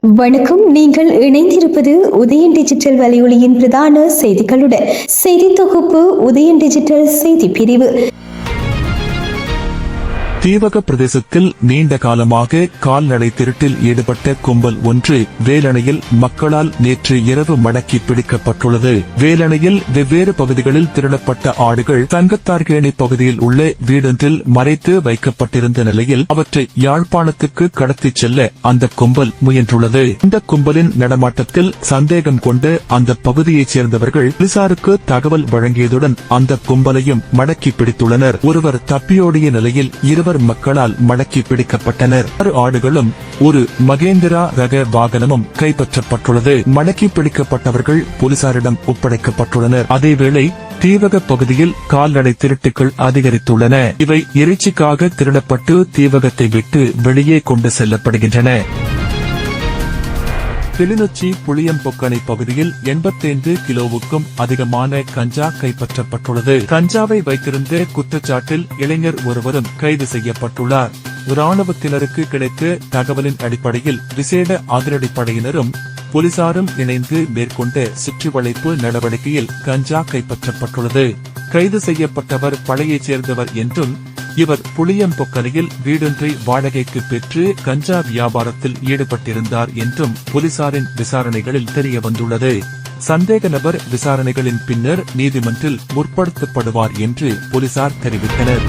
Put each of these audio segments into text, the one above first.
வணக்கம். நீங்கள் இணைந்திருப்பது உதயன் டிஜிட்டல் வலையொலியின் பிரதான செய்திகளுடன். செய்தி தொகுப்பு உதயன் டிஜிட்டல் செய்தி பிரிவு. தீவக பிரதேசத்தில் நீண்ட காலமாக கால்நடை திருட்டில் ஈடுபட்ட கும்பல் ஒன்று வேலணையில் மக்களால் நேற்று இரவு மடக்கி பிடிக்கப்பட்டுள்ளது. வேலணையில் வெவ்வேறு பகுதிகளில் திருடப்பட்ட ஆடுகள் தங்கத்தார்கேணி பகுதியில் உள்ள வீடொன்றில் மறைத்து வைக்கப்பட்டிருந்த நிலையில் அவற்றை யாழ்ப்பாணத்துக்கு கடத்திச் செல்ல அந்த கும்பல் முயன்றுள்ளது. இந்த கும்பலின் நடமாட்டத்தில் சந்தேகம் கொண்டு அந்த பகுதியைச் சேர்ந்தவர்கள் போலீசாருக்கு தகவல் வழங்கியதுடன் அந்த கும்பலையும் மடக்கி பிடித்துள்ளனர். ஒருவர் தப்பியோடிய நிலையில் இருவர் மக்களால் மடக்கி பிடிக்கப்பட்டனர். 6 ஆடுகளும் ஒரு மகேந்திரா ரக வாகனமும் கைப்பற்றப்பட்டுள்ளது. மடக்கி பிடிக்கப்பட்டவர்கள் போலீசாரிடம் ஒப்படைக்கப்பட்டுள்ளனர். அதேவேளை தீவக பகுதியில் கால்நடை திருட்டுகள் அதிகரித்துள்ளன. இவை இறைச்சிக்காக திருடப்பட்டு தீவகத்தை விட்டு வெளியே கொண்டு செல்லப்படுகின்றன. கிளிநொச்சி புளியம்பொக்கனை பகுதியில் 85 கிலோவுக்கும் அதிகமான கஞ்சா கைப்பற்றப்பட்டுள்ளது. கஞ்சாவை வைத்திருந்த குற்றச்சாட்டில் இளைஞர் ஒருவரும் கைது செய்யப்பட்டுள்ளார். இராணுவத்தினருக்கு கிடைத்த தகவலின் அடிப்படையில் விசேட அதிரடிப்படையினரும் போலீசாரும் இணைந்து மேற்கொண்ட சுற்றிவளைப்பு நடவடிக்கையில் கஞ்சா கைப்பற்றப்பட்டுள்ளது. கைது செய்யப்பட்டவர் பழையைச் சேர்ந்தவர் என்றும் இவர் புளியம்பொக்கனையில் வீடொன்றை வாடகைக்கு பெற்று கஞ்சா வியாபாரத்தில் ஈடுபட்டிருந்தார் என்றும் போலீசாரின் விசாரணைகளில் தெரியவந்துள்ளது. சந்தேக நபர் விசாரணைகளின் பின்னர் நீதிமன்றில் முற்படுத்தப்படுவார் என்று போலீசார் தெரிவித்தனர்.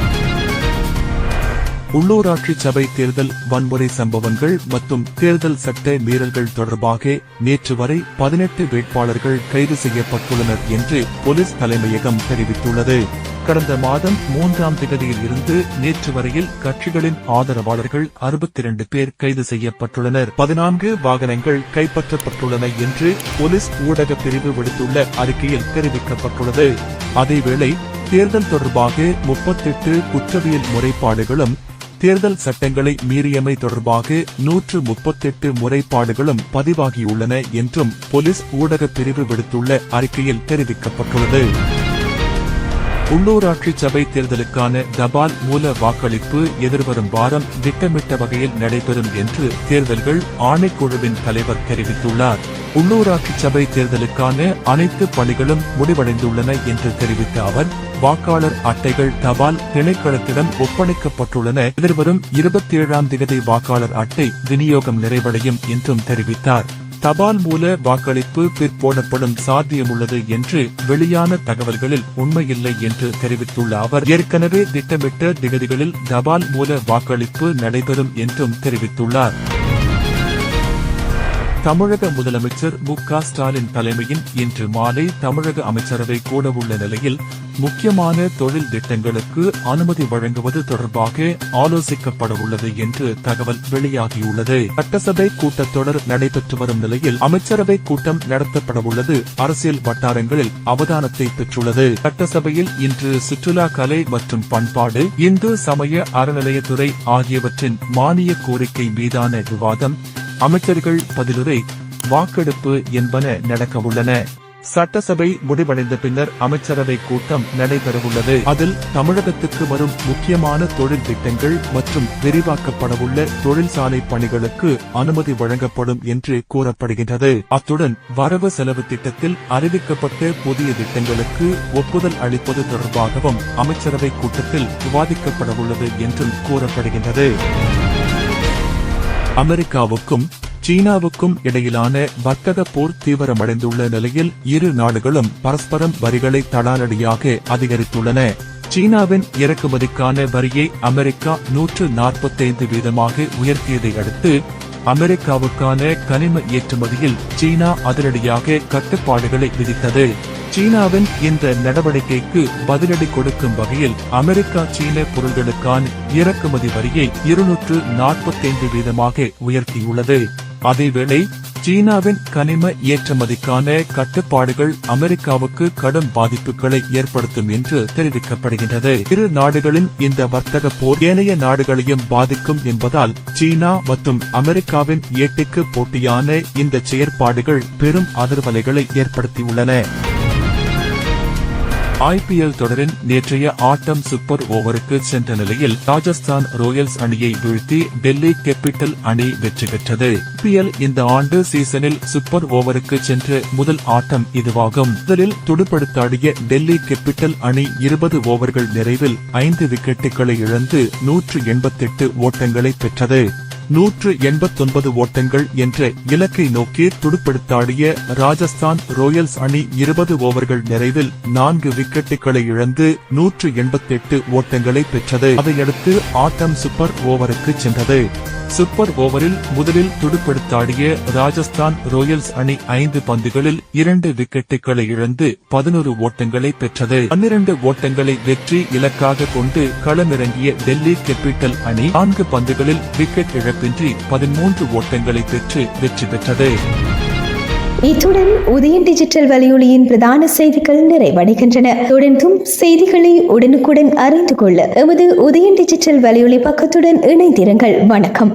உள்ளூராட்சி சபை தேர்தல் வன்முறை சம்பவங்கள் மற்றும் தேர்தல் சட்ட மீறல்கள் தொடர்பாக நேற்று வரை 18 வேட்பாளர்கள் கைது செய்யப்பட்டுள்ளனர் என்று போலீஸ் தலைமையகம் தெரிவித்துள்ளது. கடந்த மாதம் 3ஆம் தேதியில் இருந்து நேற்று வரையில் கட்சிகளின் ஆதரவாளர்கள் 62 பேர் கைது செய்யப்பட்டுள்ளனர். 14 வாகனங்கள் கைப்பற்றப்பட்டுள்ளன என்று போலீஸ் ஊடக பிரிவு விடுத்துள்ள அறிக்கையில் தெரிவிக்கப்பட்டுள்ளது. அதேவேளை தேர்தல் தொடர்பாக 38 குற்றவியல் முறைப்பாடுகளும் தேர்தல் சட்டங்களை மீறியமை தொடர்பாக 138 முறைப்பாடுகளும் பதிவாகியுள்ளன என்றும் போலீஸ் ஊடக பிரிவு விடுத்துள்ள அறிக்கையில் தெரிவிக்கப்பட்டுள்ளது. உள்ளூராட்சி சபை தேர்தலுக்கான தபால் மூல வாக்களிப்பு எதிர்வரும் வாரம் திட்டமிட்ட வகையில் நடைபெறும் என்று தேர்தல்கள் ஆணைக்குழுவின் தலைவர் தெரிவித்துள்ளார். உள்ளூராட்சி சபை தேர்தலுக்கான அனைத்து பணிகளும் முடிவடைந்துள்ளன என்று தெரிவித்த அவர் வாக்காளர் அட்டைகள் தபால் திணைக்களத்திடம் ஒப்படைக்கப்பட்டுள்ளன. எதிர்வரும் 27ஆம் தேதி வாக்காளர் அட்டை விநியோகம் நிறைவடையும் என்றும் தெரிவித்தார். தபால் மூல வாக்களிப்பு பிற்போடப்படும் சாத்தியமுள்ளது என்று வெளியான தகவல்களில் உண்மையில்லை என்று தெரிவித்துள்ள அவர் ஏற்கனவே திட்டமிட்ட திகதிகளில் தபால் மூல வாக்களிப்பு நடைபெறும் என்றும் தெரிவித்துள்ளார். தமிழக முதலமைச்சர் மு.க. ஸ்டாலின் தலைமையின் இன்று மாலை தமிழக அமைச்சரவை கூடவுள்ள நிலையில் முக்கியமான தொழில் திட்டங்களுக்கு அனுமதி வழங்குவது தொடர்பாக ஆலோசிக்கப்படவுள்ளது என்று தகவல் வெளியாகியுள்ளது. சட்டசபை கூட்டத்தொடர் நடைபெற்று வரும் நிலையில் அமைச்சரவை கூட்டம் நடத்தப்படவுள்ளது அரசியல் வட்டாரங்களில் அவதானத்தை பெற்றுள்ளது. சட்டசபையில் இன்று சுற்றுலா, கலை மற்றும் பண்பாடு, இந்து சமய அறநிலையத்துறை ஆகியவற்றின் மானிய கோரிக்கை மீதான விவாதம், அமைச்சர்கள் பதிலுரை, வாக்கெடுப்பு என்பன நடக்கவுள்ளன. சட்டசபை முடிவடைந்த பின்னர் அமைச்சரவை கூட்டம் நடைபெறவுள்ளது. அதில் தமிழகத்துக்கு வரும் முக்கியமான தொழில் திட்டங்கள் மற்றும் விரிவாக்கப்படவுள்ள தொழிற்சாலை பணிகளுக்கு அனுமதி வழங்கப்படும் என்று கூறப்படுகின்றது. அத்துடன் வரவு செலவு திட்டத்தில் அறிவிக்கப்பட்ட புதிய திட்டங்களுக்கு ஒப்புதல் அளிப்பது தொடர்பாகவும் அமைச்சரவை கூட்டத்தில் விவாதிக்கப்படவுள்ளது என்றும் கூறப்படுகின்றது. அமெரிக்காவுக்கும் சீனாவுக்கும் இடையிலான வர்த்தக போர் தீவிரமடைந்துள்ள நிலையில் இரு நாடுகளும் பரஸ்பரம் வரிகளை தடாலடியாக அதிகரித்துள்ளன. சீனாவின் இறக்குமதிக்கான வரியை அமெரிக்கா 145% உயர்த்தியதை அடுத்து அமெரிக்காவுக்கான கனிம ஏற்றுமதியில் சீனா அதிரடியாக கட்டுப்பாடுகளை விதித்தது. சீனாவின் இந்த நடவடிக்கைக்கு பதிலடி கொடுக்கும் வகையில் அமெரிக்கா சீன பொருட்களுக்கான இறக்குமதி வரியை 245% உயர்த்தியுள்ளது. அதேவேளை சீனாவின் கனிம ஏற்றுமதிக்கான கட்டுப்பாடுகள் அமெரிக்காவுக்கு கடும் பாதிப்புகளை ஏற்படுத்தும் என்று தெரிவிக்கப்படுகின்றது. இரு நாடுகளின் இந்த வர்த்தக போர் ஏனைய நாடுகளையும் பாதிக்கும் என்பதால் சீனா மற்றும் அமெரிக்காவின் ஏட்டிக்கு போட்டியான இந்த செயற்பாடுகள் பெரும் அதிர்வலைகளை ஏற்படுத்தியுள்ளன. IPL தொடரின் நேற்றைய ஆட்டம் சூப்பர் ஓவருக்கு சென்ற நிலையில் ராஜஸ்தான் ராயல்ஸ் அணியை வீழ்த்தி டெல்லி கேபிட்டல் அணி வெற்றி பெற்றது. IPL இந்த ஆண்டு சீசனில் சூப்பர் ஓவருக்கு சென்ற முதல் ஆட்டம் இதுவாகும். முதலில் துடுப்படுத்தாடிய டெல்லி கேபிட்டல் அணி 20 ஓவர்கள் நிறைவில் 5 விக்கெட்டுகளை இழந்து 188 ஓட்டங்களை பெற்றது. 189 ஓட்டங்கள் என்ற இலக்கை நோக்கி துடுப்படுத்தாடிய ராஜஸ்தான் ராயல்ஸ் அணி 20 ஓவர்கள் நிறைவில் 4 விக்கெட்டுகளை இழந்து 188 ஓட்டங்களை பெற்றது. அதையடுத்து ஆட்டம் சூப்பர் ஓவருக்கு சென்றது. சூப்பர் ஓவரில் முதலில் துடுப்படுத்தாடிய ராஜஸ்தான் ராயல்ஸ் அணி 5 பந்துகளில் 2 விக்கெட்டுகளை இழந்து 11 ஓட்டங்களை பெற்றது. 12 ஓட்டங்களை வெற்றி இலக்காக கொண்டு களமிறங்கிய டெல்லி கேபிட்டல் அணி 4 பந்துகளில் விக்கெட் இழப்பின்றி 13 ஓட்டங்களை பெற்று வெற்றி பெற்றது. இத்துடன் உதயன் டிஜிட்டல் வலையொலியின் பிரதான செய்திகள் நிறைவடைகின்றன. தொடர்ந்தும் செய்திகளை உடனுக்குடன் அறிந்து கொள்ள எமது உதயன் டிஜிட்டல் வலையொலி பக்கத்துடன் இணைந்திருங்கள். வணக்கம்.